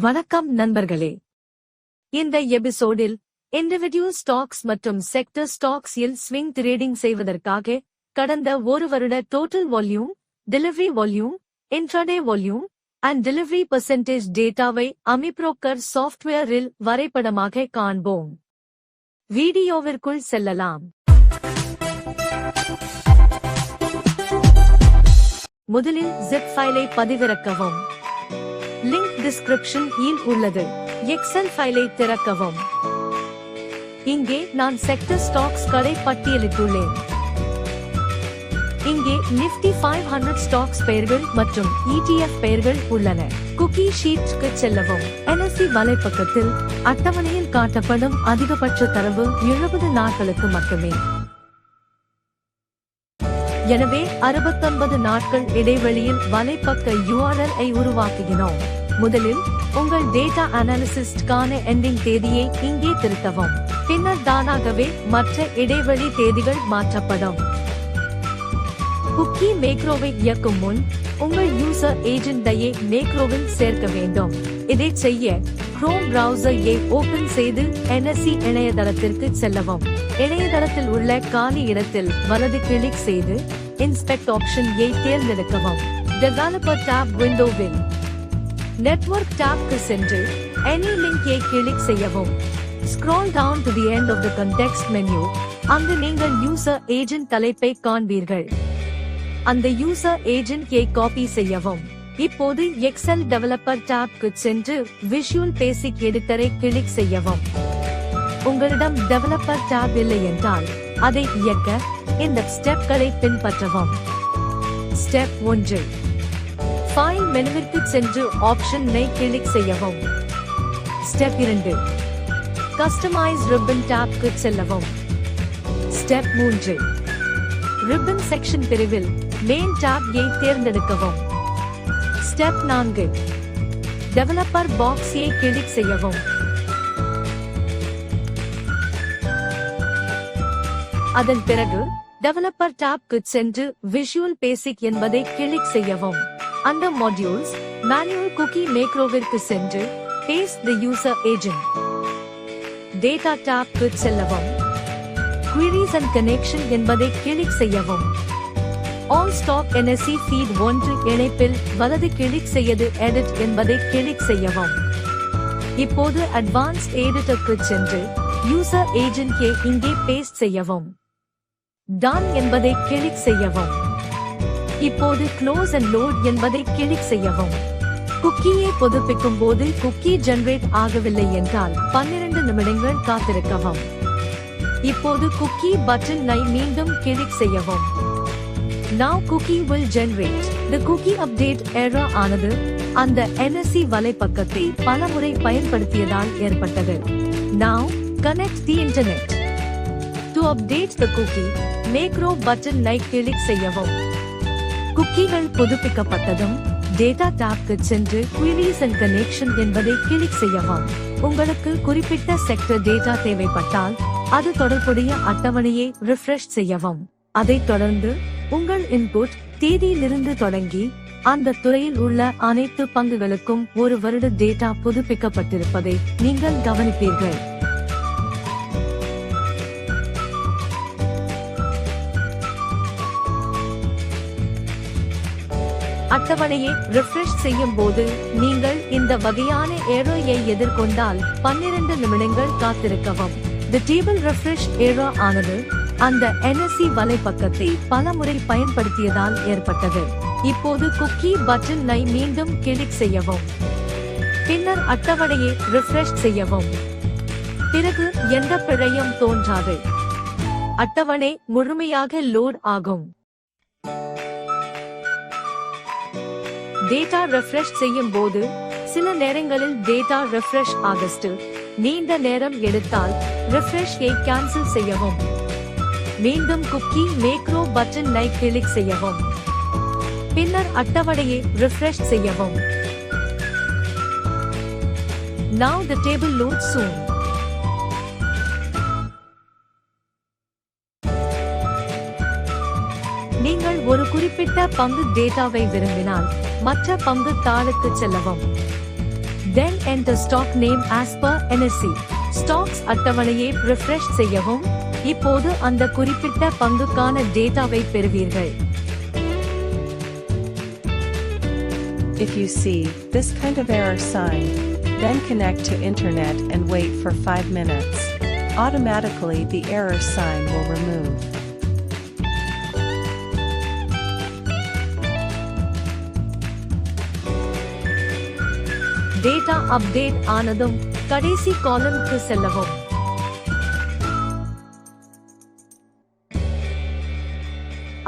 வணக்கம் நண்பர்களே. இந்த எபிசோடில் இண்டிவிஜுவல் ஸ்டாக்ஸ் மற்றும் செக்டர் ஸ்டாக்ஸ் இல் ஸ்விங் ட்ரேடிங் செய்வதற்காக கடந்த ஒரு வருட total volume, delivery volume, intraday volume and delivery percentage டேட்டாவை அமிப்ரோக்கர் சாஃப்ட்வேரில் வரைபடமாக காண்போம். வீடியோவிற்குள் செல்லலாம். முதலில் ஜிப் ஃபைலை பதிவிறக்கவும். லிங்க் டிஸ்கிரிப்ஷன் இல் உள்ளது. எக்ஸெல் ஃபைலை திறக்கவும். இங்கே நான் செக்டர் ஸ்டாக்ஸ் களை பட்டியலிட்டுள்ளேன். இங்கே நிஃப்டி 500 ஸ்டாக்ஸ் பெயர்கள் மற்றும் ETF பெயர்கள் உள்ளன. குக்கி ஷீட்க்கு செல்லவும். NSE வலைப்பக்கத்தில் அட்டவணையில் காட்டப்படும் அதிகபட்ச தரவு 70 நாட்களுக்கு மட்டுமே. எனவே 69 நாட்கள் இடைவெளியில் வலைப்பக்க URL ஐ உருவாக்குகிறோம். முதலில் உங்கள் டேட்டா அனாலிசிஸ்டுக்கான எண்டிங் தேதியை இங்கே திருத்தவும். பின்னர் தானாகவே மற்ற இடைவெளி தேதிகள் மாற்றப்படும். குக்கி மேக்ரோவை இயக்கும் முன் உங்கள் யூசர் ஏஜென்டையை மேக்ரோவில் சேர்க்க வேண்டும். இதை செய்ய குரோம் பிரவுசரை ஓபன் செய்து NSE இணையதளத்திற்கு செல்லவும். இணையதளத்தில் உள்ள காலி இடத்தில் வலது கிளிக் செய்து இன்ஸ்பெக்ட் ஆப்ஷன் ஐ தேர்ந்தெடுக்கவும். டெவலப்பர் டாப் விண்டோவில் நெட்வொர்க் டாப்க்கு சென்று எனி லிங்க் ஐ கிளிக் செய்யவும். Scroll down to the end of the context menu. அங்கு நீங்கள் யூசர் ஏஜென்ட் தலைப்பை காண்பீர்கள். அந்த யூசர் ஏஜென்ட் ஐ காப்பி செய்யவும். இப்போது எக்ஸெல் டெவலப்பர் டாப்க்கு சென்று விஷுவல் பேசிக் எடிட்டரை கிளிக் செய்யவும். உங்களிடம் டெவலப்பர் டாப் இல்லை என்றால் அதை இயக்க இந்த ஸ்டெப்களை பின்பற்றவும். ஸ்டெப் 1. ஃபைல் மெனுவிற்கு சென்று ஆப்ஷன் ஐ கிளிக் செய்யவும். ஸ்டெப் 2. கஸ்டமைஸ் ரிப்பன் டாப்க்கு செல்லவும். ஸ்டெப் 3. ரிப்பன் செக்ஷன் பிரிவில் மெயின் டாப் ஐ தேர்ந்தெடுக்கவும். ஸ்டெப் 4. டெவலப்பர் பாக்ஸ் ஐ கிளிக் செய்யவும். அதன் பிறகு டெவலப்பர் டாப்க்கு சென்று விஷுவல் பேசிக் என்பதை கிளிக் செய்யவும். அண்டர் மாடியூல்ஸ் மேனுவல் குக்கி மேக்ரோவிற்கு சென்று paste the user agent. Data டாப்க்கு செல்லவும். குவீரீஸ் அண்ட் கனெக்ஷன் என்பதை கிளிக் செய்யவும். ஆல் ஸ்டாக் NSE ஃபீட் 1 இணைப்பில் வலது கிளிக் செய்து எடிட் என்பதை கிளிக் செய்யவும். இப்போது அட்வான்ஸ்ட் எடிட்டருக்கு சென்று யூசர் ஏஜென்ட் ஐ இங்கே பேஸ்ட் செய்யவும். டன் என்பதை கிளிக் செய்யவும். இப்போது க்ளோஸ் அண்ட் லோட் என்பதை கிளிக் செய்யவும். குக்கியை புதுப்பிக்கும் போது குக்கி ஜெனரேட் ஆகவில்லை என்றால் 12 நிமிடங்கள் காத்திருக்கவும். இப்போது குக்கி பட்டன் ஐ மீண்டும் கிளிக் செய்யவும். Now cookie will generate. The cookie update error ஆனது அந்த NSE வலைப்பக்கத்தை பலமுறை பயன்படுத்தியதால் ஏற்பட்டது. Now connect the internet. To update the cookie, macro button I click செய்யவும். குக்கிகள் புதுப்பிக்கப்பட்டதும் டேட்டா டாப்க்கு சென்று குவீரீஸ் அண்ட் கனெக்ஷன் என்பதை கிளிக் செய்யவும். உங்களுக்கு குறிப்பிட்ட செக்டர் டேட்டா தேவைப்பட்டால் அது தொடர்புடைய அட்டவணையை ரிஃப்ரெஷ் செய்யவும். அதைத் தொடர்ந்து உங்கள் இன்புட் தேதியிலிருந்து தொடங்கி அந்த துறையில் உள்ள அனைத்து பங்குகளுக்கும் ஒரு வருட டேட்டா புதுப்பிக்கப்பட்டிருப்பதை நீங்கள் கவனிப்பீர்கள். அட்டவணையை ரிஃப்ரெஷ் செய்யும் போது நீங்கள் இந்த வகையான எரரை எதிர்கொண்டால் 12 நிமிடங்கள் காத்திருக்கவும். தி டேபிள் ரிஃப்ரெஷ் எரர் ஆனது அந்த NSE வலைப்பக்கத்தை பலமுறை பயன்படுத்தியதால் ஏற்பட்டது. இப்போது குக்கி பட்டன் ஐ மீண்டும் கிளிக் செய்யவும். பின்னர் அட்டவணையை ரிஃப்ரெஷ் செய்யவும். பிறகு எந்த பிழையும் தோன்றாது. அட்டவணை முழுமையாக லோட் ஆகும். டேட்டா ரெஃப்ரெஷ் செய்யும் போது சில நேரங்களில் டேட்டா ரெஃப்ரெஷ் ஆகஸ்ட் நீண்ட நேரம் எடுத்தால் ரெஃப்ரெஷ் ஐ கேன்சல் செய்யவும். மீண்டும் குக்கி மேக்ரோ பட்டன் ஐ கிளிக் செய்யவும். பின்னர் அட்டவணையை ரிஃப்ரெஷ் செய்யவும். Now the table loads soon. நீங்கள் ஒரு குறிப்பிட்ட பங்கு டேட்டாவை விரும்பினால் மற்ற பங்கு தாளுக்கு செல்லவும். Then enter stock name as per NSE. Stocks அட்டவணையை refresh செய்யவும். இப்போது அந்த குறிப்பிட்ட பங்குக்கான டேட்டாவை பெறுவீர்கள். If you see this kind of error sign, then connect to internet and wait for 5 minutes. Automatically the error sign will remove. Data update ஆனதும் கடைசி காலம்க்கு செல்லவும்.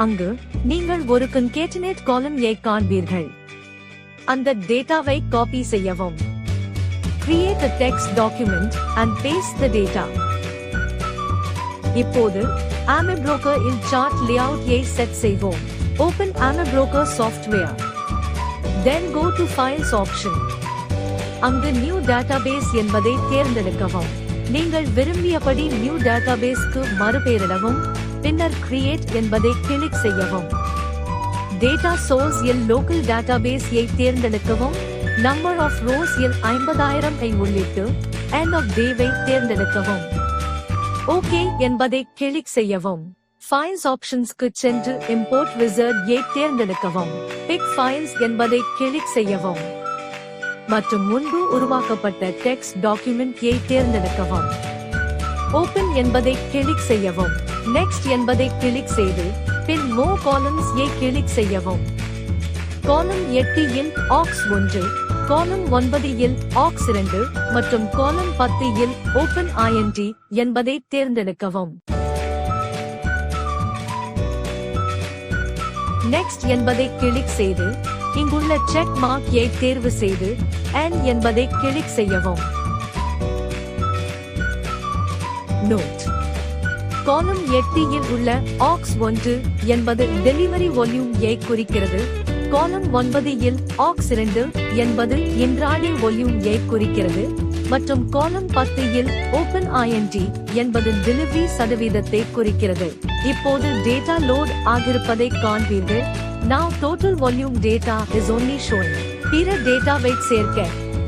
அங்கு நீங்கள் ஒரு concatenate column-ஐ காண்பீர்கள். அந்த டேட்டாவை காப்பி செய்யவும். Create a text document and paste the data. இப்போது Amibroker இல் chart layout-ஐ set செய்வோம். Open Amibroker software. Then go to Files option. அங்கு New Database என்பதை தேர்ந்தெடுக்கவும். நீங்கள் விரும்பியபடி New Database-க்கு மறுபெயரிடவும். பின்னர் Create என்பதை கிளிக் செய்யவும். Data source இல் Local Database-ஐ தேர்ந்தெடுக்கவும். Number of rows இல் 50,000 ஐ உள்ளிட்டு End of Day-வை தேர்ந்தெடுக்கவும். OK என்பதை கிளிக் செய்யவும். Files options-க்கு சென்று Import Wizard-ஐ தேர்ந்தெடுக்கவும். Pick Files என்பதை கிளிக் செய்யவும். மற்றும் முன்பு உருவாக்கப்பட்ட text document-ஐ தேர்ந்தெடுக்கவும். Open என்பதை கிளிக் செய்யவும். Next என்பதை கிளிக் செய்து பின் More Columns-ஐ கிளிக் செய்யவும். Column 8 இல் Aux 1, Column 9 இல் Aux 2 மற்றும் Column 10 இல் Open INT என்பதை தேர்ந்தெடுக்கவும். Next என்பதை கிளிக் செய்து இங்குள்ள check mark-ஐ தேர்வு செய்து N என்பதை கிளிக் செய்யவும். Note: Column 8 இல் உள்ள Aux 1 என்பது Delivery Volume-ஐ குறிக்கிறது. Column 9 இல் Aux 2 என்பது Intraday Volume-ஐ குறிக்கிறது. மற்றும் Column 10 இல் Open INT என்பது Delivery சதவீதத்தை குறிக்கிறது. இப்போது data load ஆகியிருப்பதை காண்பீர்கள். Now total volume data is only showing. பிற டேட்டாவை சேர்க்க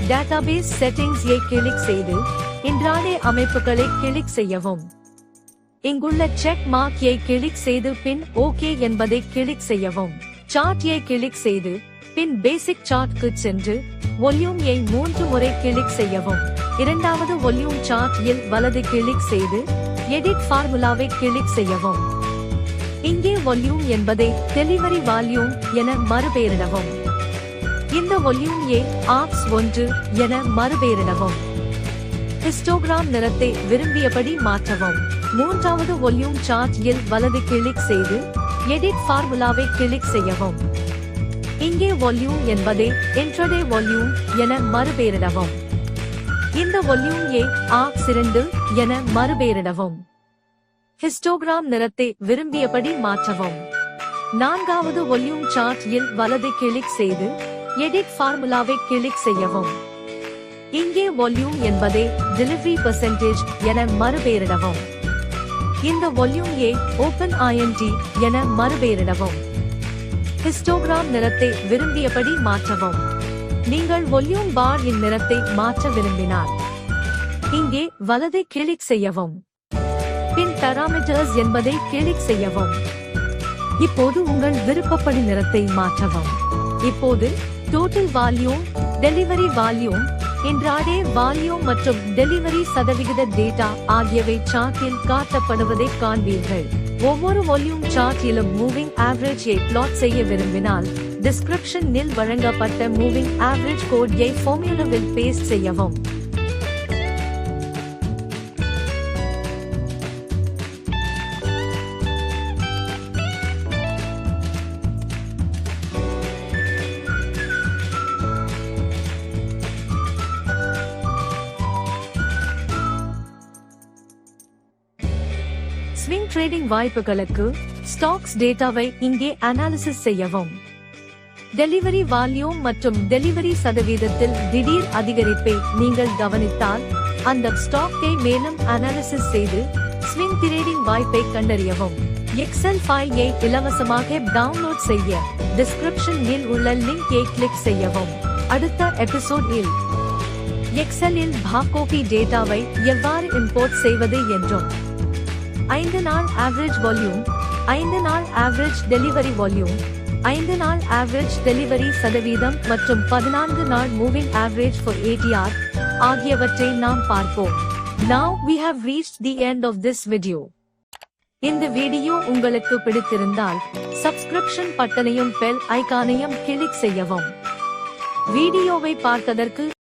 Database Settings-ஐ கிளிக் செய்து Intraday அமைப்புகளை கிளிக் செய்யவும். இங்குள்ள check mark-ஐ கிளிக் செய்து பின் OK என்பதை கிளிக் செய்யவும். Chart-ஐ கிளிக் செய்து பின் Basic Chart-க்கு சென்று Volume-ஐ 3 முறை கிளிக் செய்யவும். இரண்டாவது Volume Chart-இல் வலது கிளிக் செய்து Edit Formula-வை கிளிக் செய்யவும். இங்கே Volume என்பதை Delivery Volume என மறுபெயரிடவும். இந்த Volume-ஐ Aux 1 என மறுபெயரிடவும். Histogram நிறத்தை விரும்பியபடி மாற்றவும். மூன்றாவது Volume Chart-இல் வலது கிளிக் செய்து Edit Formula-வை கிளிக் செய்யவும். இங்கே Volume என்பதை Intraday Volume என மறுபெயரிடவும். இந்த Volume-ஐ Aux 2 என மறுபெயரிடவும். Histogram நிறத்தை விரும்பியபடி மாற்றவும். நான்காவது Volume Chart-இல் வலது கிளிக் செய்து Edit Formula-வை கிளிக் செய்யவும். இங்கே Volume என்பதை Delivery Percentage என மறுபெயரிடவும். இந்த Volume-ஐ Open INT என மறுபெயரிடவும். Histogram நிறத்தை விரும்பியபடி மாற்றவும். நீங்கள் Volume Bar இன் நிறத்தை மாற்ற விரும்பினால் இங்கே வலதை கிளிக் செய்யவும். பின் Parameters என்பதை கிளிக் செய்யவும். இப்போது உங்கள் விருப்பப்படி நிறத்தை மாற்றவும். இப்போது Total Volume, Delivery Volume, Intraday Volume மற்றும் Delivery சதவிகித டேட்டா ஆகியவை சார்ட்டில் காட்டப்படுவதை காண்பீர்கள். ஒவ்வொரு Volume Chart-இலும் Moving Average-ஐ plot செய்ய விரும்பினால் Description-இல் வழங்கப்பட்ட Moving Average Code-ஐ Formula-வில் paste செய்யவும். Swing trading வாய்ப்புகளுக்கு ஸ்டாக்ஸ் டேட்டாவை இங்கே அனாலிசிஸ் செய்யவும். டெலிவரி வால்யூம் மற்றும் டெலிவரி சதவீதத்தில் திடீர் அதிகரிப்பை நீங்கள் கவனித்தால் அந்த ஸ்டாக்கை மேலும் அனாலிசிஸ் செய்து ஸ்விங் ட்ரேடிங் வாய்ப்பை கண்டறியவும். எக்ஸல் ஃபைலை இலவசமாக டவுன்லோட் செய்ய டிஸ்கிரிப்ஷனில் உள்ள லிங்கை கிளிக் செய்யவும். அடுத்த எபிசோடில் எக்ஸலில் பாக்கோபி டேட்டாவை எவ்வாறு இம்போர்ட் செய்வது என்றும் 5 நாள் ஆவரேஜ் வால்யூம் 5 நாள் ஆவரேஜ் டெலிவரி வால்யூம் 5 நாள் ஆவரேஜ் டெலிவரி சதவீதம் மற்றும் 14 நாள் மூவிங் ஆவரேஜ் for ATR ஆகியவற்றை நாம் பார்ப்போம். Now we have reached the end of this video. இந்த வீடியோ உங்களுக்கு பிடித்திருந்தால் சப்ஸ்கிரிப்ஷன் பட்டனையும் பெல் ஐகானையும் கிளிக் செய்யவும். வீடியோவை பார்த்ததற்கு